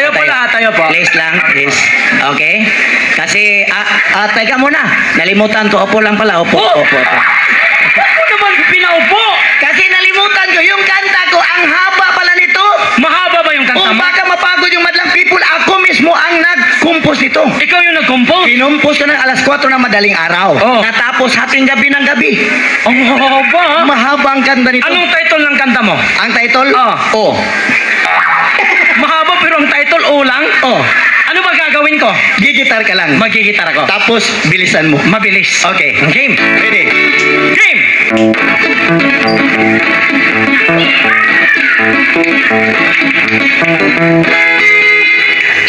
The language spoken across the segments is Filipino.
Tayo po lahat, tayo po. Please lang, please. Okay? Kasi, teka muna. Nalimutan ko. Opo lang pala. Opo. Ako naman pinaupo. Kasi nalimutan ko. Yung kanta ko, ang haba pala nito. Mahaba ba yung kanta O mo? baka mapagod yung madlang people. Ako mismo ang nag-compose nito. Ikaw yung nag-compose? Kinumpos ko ng alas 4 ng madaling araw. Oh. Natapos hating gabi ng gabi. Ang haba. Mahaba ang kanta nito. Anong title ng kanta mo? Ang title? Oh. Mahaba pero ang title O lang? Oh. Ano ba gagawin ko? Gigitar ka lang. Magigitar ako. Tapos, bilisan mo. Mabilis. Okay. Game. Ready? Game!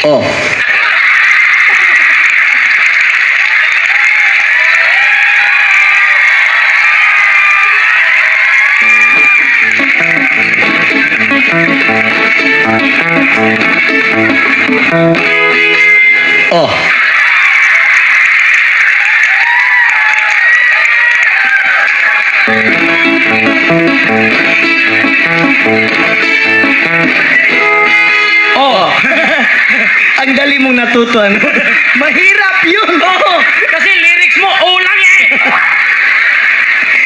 Oh. Oh. Oh. Ang dali mong natutuan. Mahirap yun. Oo. Kasi lyrics mo O lang eh.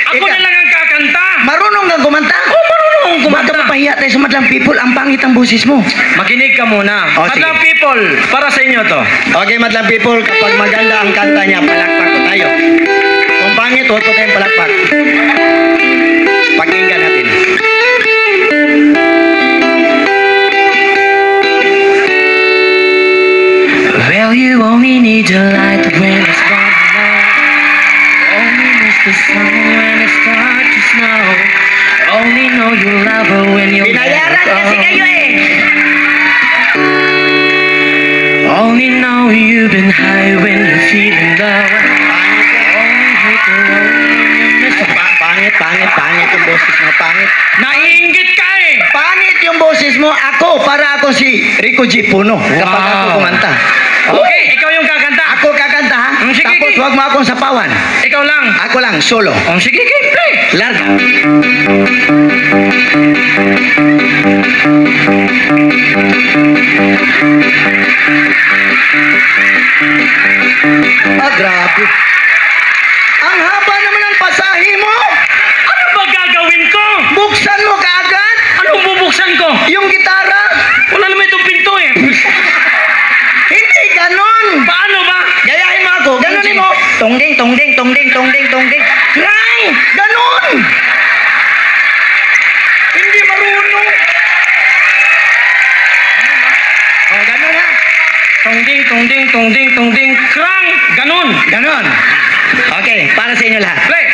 Ako Ikaw. na lang ang kakanta. Marunong kang kumanta? Oh, marunong akong kumanta. Baka mapahiya tayo sa madlang people. Ang pangit ang boses mo. Makinig ka muna. Oh, Madlang sige. people, para sa inyo to. Okay, madlang people. Kapag maganda ang kanta niya, palakpak ko tayo. Kung pangit, huwag ko tayong palakpak. Pakinggan natin. Well, you only need your light when it's gone low. Only miss the sun when it starts to snow. Only know you love her when you're Binayaran kasi kayo eh. Only know you've been high when you're feeling low. Only hate the road when you miss her. Pangit yung boses mo. Pangit. Naiinggit ka eh! Pangit yung boses mo. Para ako si Rico G. Puno. Kapag ako kumanta. Okay, ikaw yung kakanta. Ako kakanta ha. Sige, Tapos sige. huwag mo akong sapawan. Ikaw lang. Ako lang, solo. Oh, sige, play. Larga. Grabe. Ang haba naman ang pasahe mo. Ano ba gagawin ko? Buksan mo kaagad. Anong bubuksan ko? Yung gitara. Wala naman itong pinto eh. Hindi ganon. Paano ba? Gayahin mo ako. Ganonin mo. Tongding, tongding, tongding, tongding, tongding. Lang! Ganon! Hindi marunong. Oh, ganon ha. Tongding, tongding, tongding, tongding, krang! Ganon! Ganon. Okay, para sa inyo lahat. Play!